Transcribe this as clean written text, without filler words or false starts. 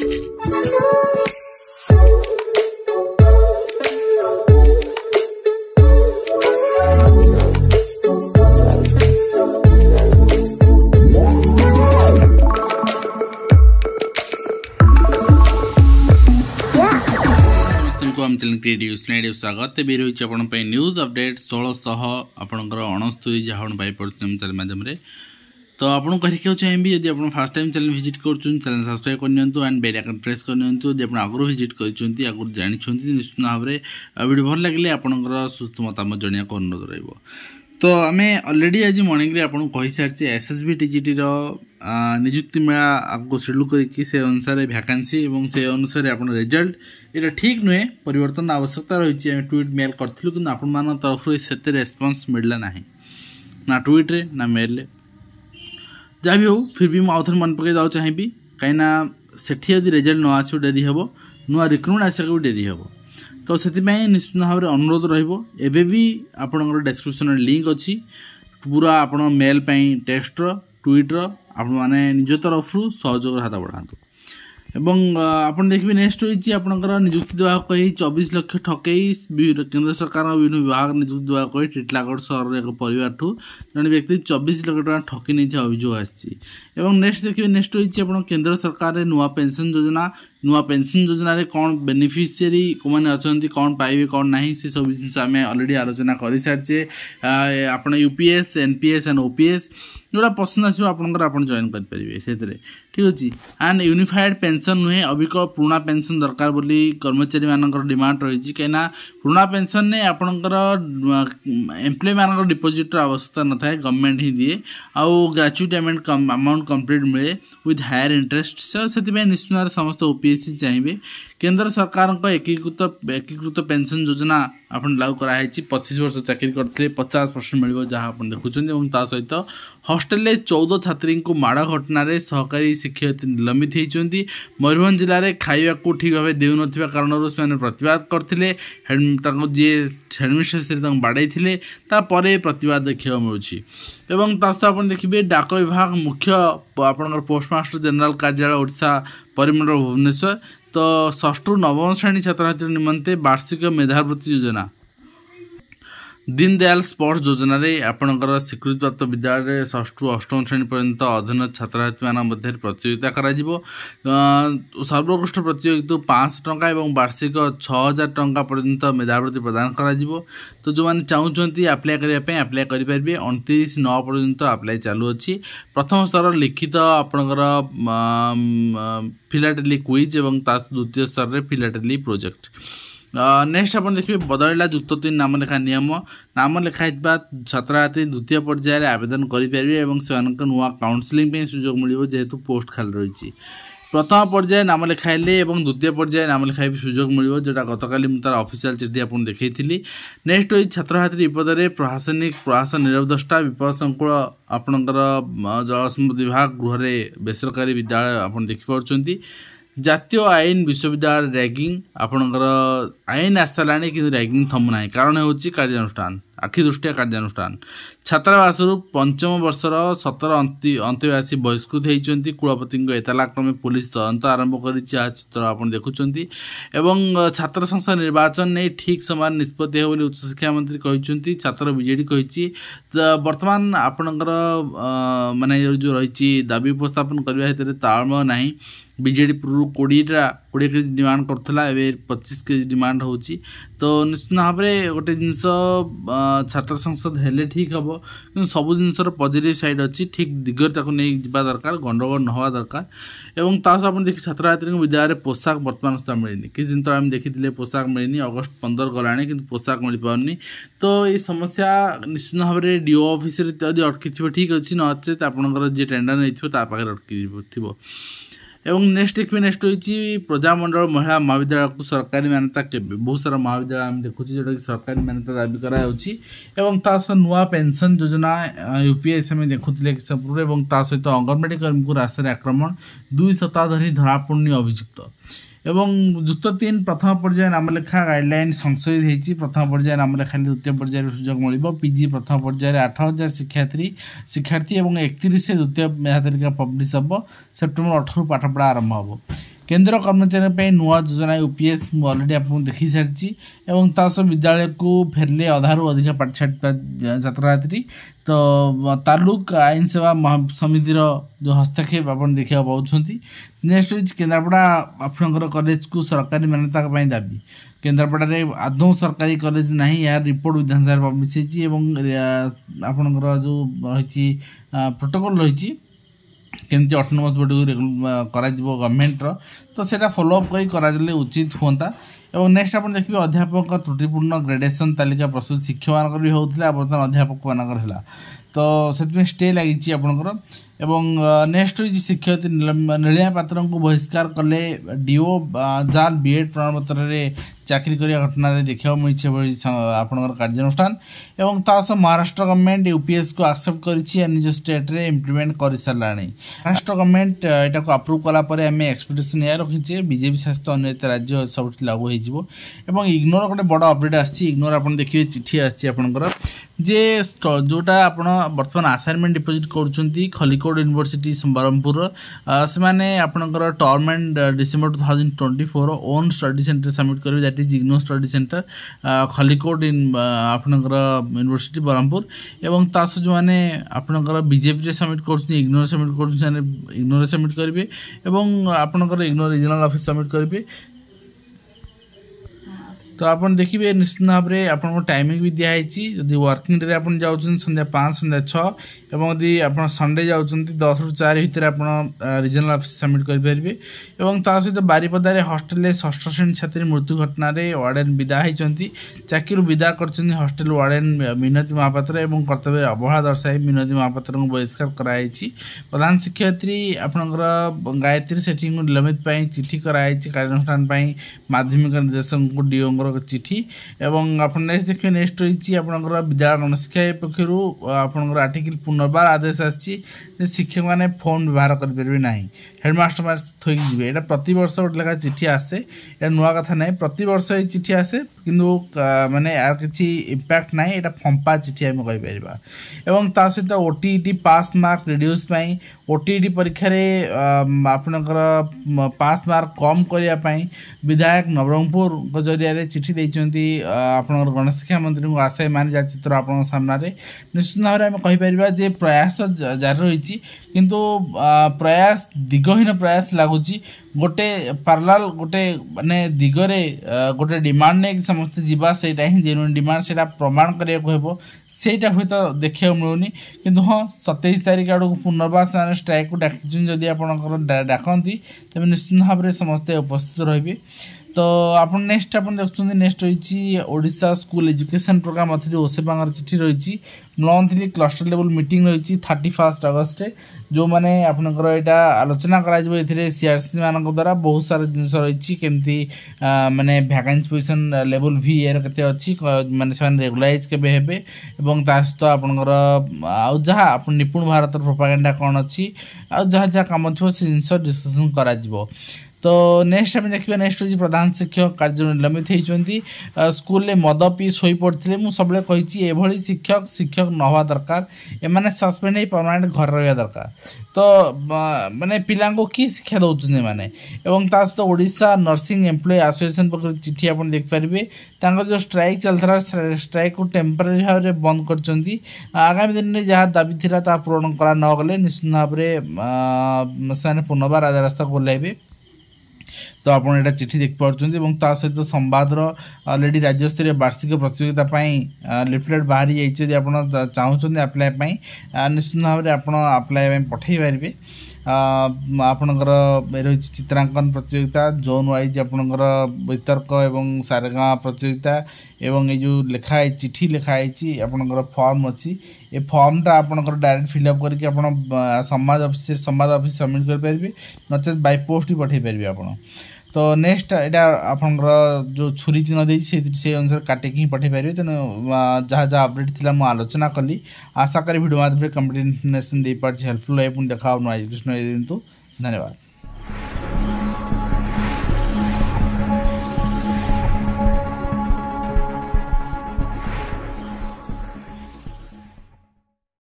स्वागत भी रही आपण न्यूज अपडेट 1600 आपंकर 69 जहाँ पाइपे चैनल माध्यम तो आपको कहना चाहिए यदि आप फास्ट टाइम चैनल विजिट कर चैनल सब्सक्राइब करनी एंड बेल आइकन प्रेस करनी आप आगुरी विजिट कर आगुरी जानते निश्चित भाव में वीडियो भल लगे आपंकर सुस्थ मतामत जन को अनुरोध रही। तो आम अलरेडी आज मॉर्निंग रे आपको कही सारी एसएसबी टीजीटी निजुक्ति मेला आपको शेड्यूल करके से अनुसार वैकेंसी और से अनुसार आप रिजल्ट ये ठीक नुहे परिवर्तन आवश्यकता रही ट्वीट मेल करूँ कि आपण तरफ से रेस्पॉन्स मिलला ना ट्वीट रे ना मेल रे जहाँ भी हो फिर भी मुझे आउे मन पकई चाहिए कहीं सेठी यदि रिजल्ट न आस डेरी हे नुआ रिक्रुटमेंट आसक भी डेरी हे तो से निश्चित भाव में अनुरोध रही आपंकर डिस्क्रिप्शन लिंक अच्छी पूरा आप मेल टेक्स्टर ट्वीटर आप निज तरफ सहयोग हाथ बढ़ातु एवं आपन देखिए नेक्स्ट होइछि आपनकर नियुक्ति देवा कही 24 लाख ठकई केंद्र सरकार विभिन्न विभाग नियुक्ति देवा कही टिटलागढ़ सहर एक परिवार ठू जन व्यक्ति 24 लाख टका ठकी नहीं अभियोग आछि एवं नेक्स्ट देखिए नेक्स्ट होइछि आपन केंद्र सरकार रे नुआ पेंशन योजना रे कौन बेनिफिशियरी कोने अछंती कौन पाइबे कौन नहीं से सब जिन आम ऑलरेडी आलोचना कर सारी आपन यूपीएस एनपीएस एंड ओपीएस जोड़ा पसंद आसो आप जॉइन करेंगे से ठीक अच्छे एंड यूनिफाइड पेंशन नुहे अबिक पुराना पेंशन दरकार बोली कर्मचारी मानकर डिमांड रही कहीं पुराना पेंशन ने आपंकर एम्प्लॉय मान डिपोजिट आवश्यकता न था गवर्नमेंट ही दिए आउ ग्रेच्युटी अमाउंट कंप्लीट मिले विथ हायर इंटरेस्ट से निश्चित समस्त ओपीएससी चाहिए केंद्र सरकार एकीकृत पेंशन योजना आप लागू कराई 25 वर्ष चाकरी करते 50% मिल जहाँ आप देखुं सहित हॉस्टेल 14 छात्री को माड़ घटन सहकारी शिक्षयित्री निलंबित होती मयूरभंज जिले में खाइबा को ठीक भाव देउन कारण से प्रतिवाद करते जी हेडमिस्ट्रेस बाड़े प्रतिवाद देखा मिलूँ सहित आप देखिए डाक विभाग मुख्य आपंकर पोस्टमास्टर जनरल कार्यालय ओडिशा परिमंडल भुवनेश्वर तो षष्ठ नवम श्रेणी छात्र छात्री निमंते वार्षिक मेधावृत्ति योजना दीनदयाल स्पोर्ट्स योजना रे आपणकर स्वीकृतिप्राप्त विद्यालय षष्ठ अष्टम श्रेणी पर्यंत अध्ययन छात्र छात्री मध्य प्रतियोगिता करा सर्वोत्कृष्ट प्रतियोगिता 500 टंका और वार्षिक 6000 टंका पर्यंत मेधावृत्ति प्रदान करा तो जो मैंने चाहते आप्लाय करने आप्लाय करेंगे 29/9 पर्यंत आप्लाय चालू अच्छी प्रथम स्तर लिखित आपणकर फिलाटेली क्विज और द्वितीय स्तर में फिलाटेली प्रोजेक्ट नेक्स्ट आप देखिए बदलला युक्त 3 नाम लेखा नियम नाम लेखाई छात्र छात्री द्वितीय पर्यायर आवेदन करेंगे से नुआ काउंसलिंग सुजोग मिले जेहेतु पोस्ट खाली रही प्रथम पर्याय नाम लेखाइले और द्वितीय पर्याय नाम लेखाई सुजोग मिले जोटा गतकाली तार ऑफिशियल चिठी आपको देखी नेक्स्ट हो छात्र छात्री विपद प्रशासनिक प्रयास नीरव दृष्टा विपद संकुल आपणकर जलसंपद विभाग गृह बेसरकारी विद्यालय आप देखिपुंट जातीय आईन विश्वविद्यालय रैगिंग आपणकर आईन आसला कि रैगिंग थमुना कारण हूँ कार्यानुष्ठान आखि दृष्टिया कार्यानुष्ठान छात्रावास पंचम वर्षर 17 अंत्यवासी बहिष्कृत होती कुलपति एतला क्रमे पुलिस तदंत आरंभ कर चित्र आप देखुं एवं छात्र संस्था निर्वाचन नहीं ठीक समय निष्पत्ति हो उच्च शिक्षा मंत्री कहते छात्र बीजेडी कही बर्तमान आपणकर माने जो रही दाबी उपस्थापन करने तालमेल ना बीजेडी पूर्व 20 केजी डिमांड करता 25 केजी डिमांड हो तो निश्चित भाव में गोटे जिनस छात्र संसद हेले ठीक हम कि सब जिनसर पॉजिटिव साइड अच्छी ठीक दिगरे नहीं जावा दरकार गंडगोल न हवा दरकार एवं तास आप देखिए छात्र छात्री विद्यालय पोशाक बर्तमान सुधा मिलनी किसी दिन तो आम देखी पोशाक मिलनी अगस्ट 15 गलानी कि पोशाक मिल पारनी तो ये समस्या निश्चित भाव में डीओ ऑफिस अटकी ठीक अच्छी नचे आपंकर जी टेंडर नहीं पाखे अटकी एवं नेक्स्ट होती प्रजामंडल महिला महाविद्यालय को सरकारी मान्यता के बहुत सारा महाविद्यालय आम देखुँ जोटा कि सरकारी मान्यता दाबी कर नुआ पेंशन योजना यूपीएस आम देखुले पूर्व सहित अंगनवाड़ी कर्मी को रास्तार आक्रमण 2 सप्ताह धरी धरापड़ी अभियुक्त एवं युक्त 3 प्रथम पर्याय नामलेखा गाइडलाइन संशोधित होती प्रथम पर्याय नामलेखा द्वितीय पर्यायर सुजोग मिल पीजी प्रथम पर्यायर 8000 शिक्षार्थी और 31 द्वितीय मेधा तालिका पब्लिश हम सेप्टेम्बर 18 पाठपढ़ा आरंभ हम केन्द्र कर्मचारी नुआ योजना यूपीएस अलरेडी आपको देखी सारी और तास विद्यालय को फेरले अधारू अधिक पाठ छाड़ छात्र छात्री तो तालुक आईन सेवा समितिर जो हस्तक्षेप आप देखा पाँच नेक्स्ट हूँ केन्द्रापड़ा आपंकर कॉलेज को सरकारी मान्यता दाबी केन्द्रापड़ा आदौ सरकारी कॉलेज ना यार रिपोर्ट विधानसभा पब्लिश आपणकर जो रही प्रोटोकॉल रही केमती ऑटोनोमस बॉडी को गवर्नमेंट तो सेटा फॉलोअप कर उचित होता और नेक्स्ट आप देखिए अध्यापक त्रुटिपूर्ण ग्रेडेसन तालिका प्रस्तुत शिक्षक मान भी होता बर्तमान अध्यापक मान तो से स्टे लगी आपंकर एवं नेक्स्ट हूँ शिक्षयित्री नीलिमा पात्र को बहिष्कार कले डीओ जाल बीएड प्रमाणपत्र चाकरी करने घटना देखा मिली आपंकर कार्यानुष्ठान एवं तास महाराष्ट्र गवर्नमेंट यूपीएस को एक्सेप्ट कर निज स्टेट रे इम्प्लीमेंट कर सारा महाराष्ट्र गवर्नमेंट यहाँ को अप्रूव कलापर आम एक्सपेक्टेशन या रखीचे बीजेपी शासित अन्य राज्य सब लागू हो इग्नोर गोटे बड़ अपडेट आग्नोर आप देखिए चिठी आपर जे जोटा आप बर्तमान असाइनमेंट डिपोजिट कर खलिकोट यूनिवर्सिटी ब्रह्मपुर से माने आपनकर term end December 2024 on study centre submit करेंगे that is IGNOU study centre Khallikote आपनकर यूनिवर्सिटी ब्रह्मपुर एवं तास जो मैंने आपनकर बीजेपी रे सबमिट कर इग्नोर सबमिट कर इग्नोर सबमिट करेंगे एवं आपनकर इग्नोर रीजनल ऑफिस सबमिट करेंगे तो आप देखिए निश्चित भाव में आपको टाइमिंग भी दिखाई जदि वर्किंग डे आप जाऊँ संध्या 5 संध्या 6 और यदि आप संडे जाऊँ 10 ରୁ 4 भितर आप रीजनल ऑफिस सबमिट करेंगे और ता सहित बारिपदार हॉस्टेल षष्ठ श्रेणी छात्री मृत्यु घटना वार्डेन विदा होती चाकरी विदा कर हॉस्टेल वार्डेन मिनती महापात्र और कर्तव्य अवहेला दर्शाई मिनती महापात्र को बहिष्कार कराई प्रधान शिक्षयित्री आपंकर गायत्री सेठी को निलंबित चिठी कराई कार्यानुष्ठान माध्यमिक निर्देशक को डीओ चिठी एवं आप देखिए नेक्स्ट रही आपंकर विद्यालय गणशिक्षा पक्षर आपंकर आर्टिकल पुनर्बार आदेश आसी शिक्षक मैंने फोन व्यवहार करेंगे ना हेडमास्टर मैंने थोक जी यहाँ प्रति वर्ष गोटे लेखा चिठी आसे या नुआ कथा ना प्रति वर्ष ये चिठी आसे किंतु माने यार किसी इम्पैक्ट ना यहाँ फंपा चिठी आम कहीपर एवं ता सहित ओटीईटी पास मार्क रिड्यूस ओटीईटी परीक्षा आपणकर पास मार्क कम करने विधायक नवरंगपुर जरिया चिठी देती आपणकर गणशिक्षा मंत्री को आशय मान जहाँ चित्र आप सामने निश्चित भाव में आम कहीपर प्रयास जारी रही किंतु प्रयास दिगहीन प्रयास लगुच गोटे पार्लाल गोटे माने दिगरे गोटे डिमांड नहीं समस्ते जीवा से जेन्युइन डिमांड से प्रमाण करने सेटा हुए तो देखा मिलूनी किंतु हाँ 27 तारीख आड़ पुनर्बार से स्ट्राइक को डाकी जदि आप डाकती तेज निश्चित भाव में समस्ते उपस्थित रे तो आप नेक्स्ट आप देखते नेक्स्ट रही Odisha school education programme authority ओसेबांगर चिठी रही मंथली क्लस्टर लेवल मीटिंग रही 31 अगस्त जो मैंने आपंकर यहाँ आलोचना कर सीआरसी मान द्वारा बहुत सारा जिनस रही केमती माने वैकेंसी पोजिशन लेवल भी यार के अच्छी माने रेगुलाइज के सहित आपंकर आउ जहाँ आप निपुण भारत प्रोपागेंडा कौन अच्छी आ जहाँ जहाँ कम थो से जिन डिस्कसन कर तो नेक्स्ट आम देखिए नेक्स्ट हूँ प्रधान शिक्षक कार्य निलंबित होती स्कूल में मद पी शोई पड़ते मुझे सब कही शिक्षक न हवा दरकार एमाने सस्पेंड हो परमानेंट घर रहा दरकार तो माने पिला कि शिक्षा दौरान मैंने एवं ता सहित ओडिशा नर्सिंग एम्प्लॉय एसोसिएशन पक्ष चिठी आप देखिपारे जो स्ट्राइक चलता स्ट्राइक को टेम्पररी भाव में बंद कर आगामी दिन में जहाँ दाबी था पूरण करा न गले निश्चित भाव में पुनर्बार रास्ता खोलैबे तो आप चिठी देखिपुर सहित संवाद अलरेडी राज्य स्तरीय वार्षिक प्रतियोगिता लिफलेट बाहरी जाइए आप चाहते आप्लाय निश्चित भाव में आप आप्लाय पठे पारे आपणकर रही चित्रांकन प्रतियोगिता जोन वाइज आपणकर वितर्क एवं सारेगाँ प्रतियोगिता एवं ये जो लिखाई चिठी लिखाई आपणकर फॉर्म अच्छी ए फॉर्मटा आपणकर डायरेक्ट फिलअप करके आप संवाद ऑफिस सबमिट करेंगे नचेत बाय पोस्ट भी पठे पारे आप तो नेक्स्ट यहाँ आपंकर जो छुरी चिन्ह देती से अनुसार काटिक ही पठे पारे तेणु जहाँ जहाँ अपडेट थी मुझे आलोचना कली आशा करी वीडियो माध्यम कंप्लीट इन्फर्मेशन दे पार्टी हेल्पफुल है देखा एजुकेशन दिंतु धन्यवाद।